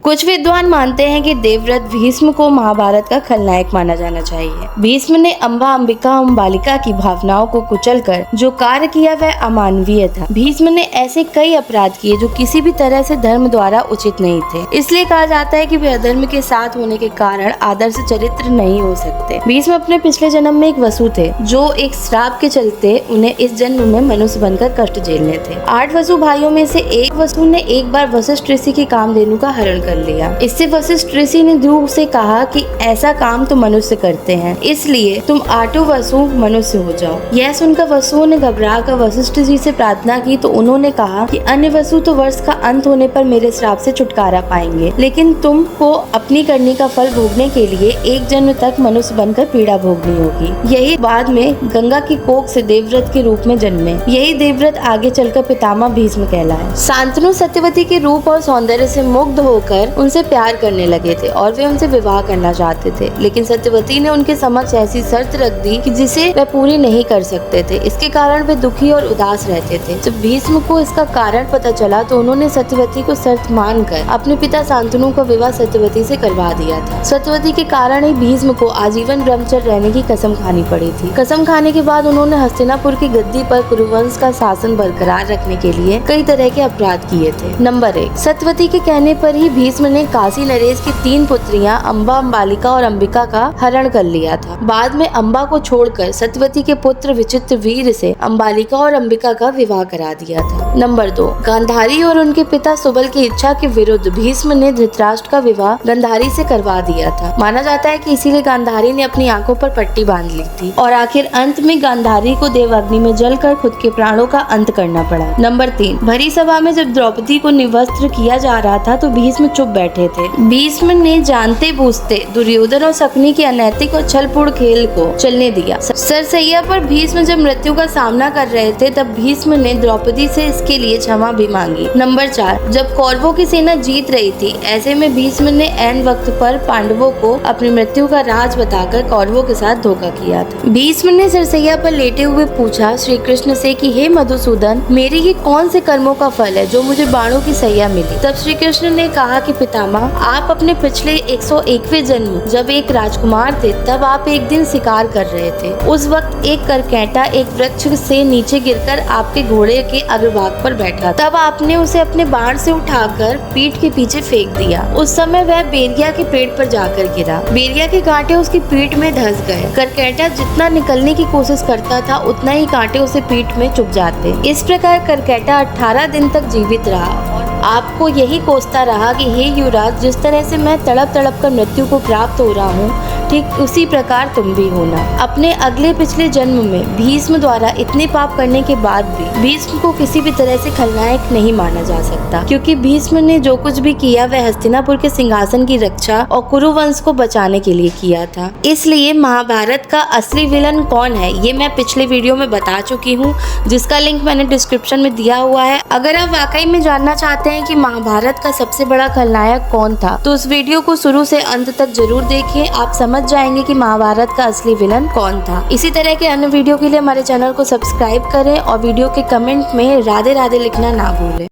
कुछ विद्वान मानते हैं कि देवव्रत भीष्म को महाभारत का खलनायक माना जाना चाहिए। भीष्म ने अम्बा, अंबिका, अम्बालिका की भावनाओं को कुचलकर जो कार्य किया वह अमानवीय था। भीष्म ने ऐसे कई अपराध किए जो किसी भी तरह से धर्म द्वारा उचित नहीं थे। इसलिए कहा जाता है कि वे अधर्म के साथ होने के कारण आदर्श चरित्र नहीं हो सकते। भीष्म अपने पिछले जन्म में एक वसु थे जो एक श्राप के चलते उन्हें इस जन्म में मनुष्य बनकर कष्ट झेलने थे। 8 वसु भाइयों में से एक वसु ने एक बार वशिष्ठ ऋषि के कामधेनु का हरण कर लिया। इससे वशिष्ठ ऋषि ने ध्रुव से कहा कि ऐसा काम तो मनुष्य करते हैं, इसलिए तुम 8 वसु मनुष्य हो जाओ। यह सुनकर वसुओं ने घबरा कर वशिष्ठ जी से प्रार्थना की तो उन्होंने कहा कि अन्य वसु तो वर्ष का अंत होने पर मेरे श्राप से छुटकारा पाएंगे, लेकिन तुमको अपनी करनी का फल भोगने के लिए एक जन्म तक मनुष्य बनकर पीड़ा भोगनी होगी। यही बाद में गंगा की कोख से देवव्रत के रूप में जन्मे। यही देवव्रत आगे चलकर पितामह भीष्म कहलाए। शांतनु सत्यवती के रूप और सौंदर्य से मुग्ध होकर उनसे प्यार करने लगे थे और वे उनसे विवाह करना चाहते थे, लेकिन सत्यवती ने उनके समक्ष ऐसी शर्त रख दी कि जिसे वे पूरी नहीं कर सकते थे। इसके कारण वे दुखी और उदास रहते थे। जब भीष्म को इसका कारण पता चला तो उन्होंने सत्यवती को शर्त मानकर अपने पिता शांतनु का विवाह सत्यवती से करवा दिया था। सत्यवती के कारण ही भीष्म को आजीवन ब्रह्मचर्य रहने की कसम खानी पड़ी थी। कसम खाने के बाद उन्होंने हस्तिनापुर की गद्दी पर कुरुवंश का शासन बरकरार रखने के लिए कई तरह के अपराध किए थे। नंबर 1, सत्यवती के कहने पर ही भीष्म ने काशी नरेश की 3 पुत्रियां अम्बा, अम्बालिका और अंबिका का हरण कर लिया था। बाद में अम्बा को छोड़कर सत्यवती के पुत्र विचित्र वीर से अम्बालिका और अंबिका का विवाह करा दिया था। नंबर 2, गांधारी और उनके पिता सुबल की इच्छा के विरुद्ध भीष्म ने धृतराष्ट्र का विवाह गांधारी से करवा दिया था। माना जाता है कि इसीलिए गांधारी ने अपनी आंखों पर पट्टी बांध ली थी और आखिर अंत में गांधारी को देवअग्नि में जलकर खुद के प्राणों का अंत करना पड़ा। नंबर 3, भरी सभा में जब द्रौपदी को निवस्त्र किया जा रहा था तो भीष्म चुप बैठे थे। भीष्म ने जानते बूझते दुर्योधन और शकुनी के अनैतिक और छलपूर्ण खेल को चलने दिया। सरसैया पर भीष्म जब मृत्यु का सामना कर रहे थे तब भीष्म ने द्रौपदी से इसके लिए क्षमा भी मांगी। नंबर 4, जब कौरवों की सेना जीत रही थी ऐसे में भीष्म ने ऐन वक्त पर पांडवों को अपनी मृत्यु का राज बताकर कौरवों के साथ धोखा किया था। भीष्म ने सरसैया पर लेटे हुए पूछा श्री कृष्ण से कि हे मधुसूदन, मेरे ये कौन से कर्मों का फल है जो मुझे बाणों की सैया मिली। तब श्री कृष्ण ने कहा कि पितामह, आप अपने पिछले 101वें जन्म जब एक राजकुमार थे तब आप एक दिन शिकार कर रहे थे। उस वक्त एक करकैंटा एक वृक्ष से नीचे गिरकर आपके घोड़े के अग्रभाग पर बैठा। तब आपने उसे अपने बाण से उठाकर पीठ के पीछे फेंक दिया। उस समय वह बेरिया के पेड़ पर जाकर गिरा। बेरिया के कांटे उसकी पीठ में धंस गए। करकैंटा जितना निकलने की कोशिश करता था उतना ही कांटे उसे पीठ में चुभ जाते। इस प्रकार करकैंटा 18 दिन तक जीवित रहा और आपको यही कोसता रहा कि हे युवराज, जिस तरह से मैं तड़प तड़प कर मृत्यु को प्राप्त हो रहा हूँ ठीक उसी प्रकार तुम भी होना। अपने अगले पिछले जन्म में भीष्म द्वारा इतने पाप करने के बाद भी भीष्म को किसी भी तरह से खलनायक नहीं माना जा सकता, क्योंकि भीष्म ने जो कुछ भी किया वह हस्तिनापुर के सिंहासन की रक्षा और कुरुवंश को बचाने के लिए किया था। इसलिए महाभारत का असली विलन कौन है ये मैं पिछले वीडियो में बता चुकी हूँ, जिसका लिंक मैंने डिस्क्रिप्शन में दिया हुआ है। अगर आप वाकई में जानना चाहते हैं कि महाभारत का सबसे बड़ा खलनायक कौन था तो उस वीडियो को शुरू से अंत तक जरूर देखिए। आप समझ जाएंगे कि महाभारत का असली विलन कौन था। इसी तरह के अन्य वीडियो के लिए हमारे चैनल को सब्सक्राइब करें और वीडियो के कमेंट में राधे राधे लिखना ना भूलें।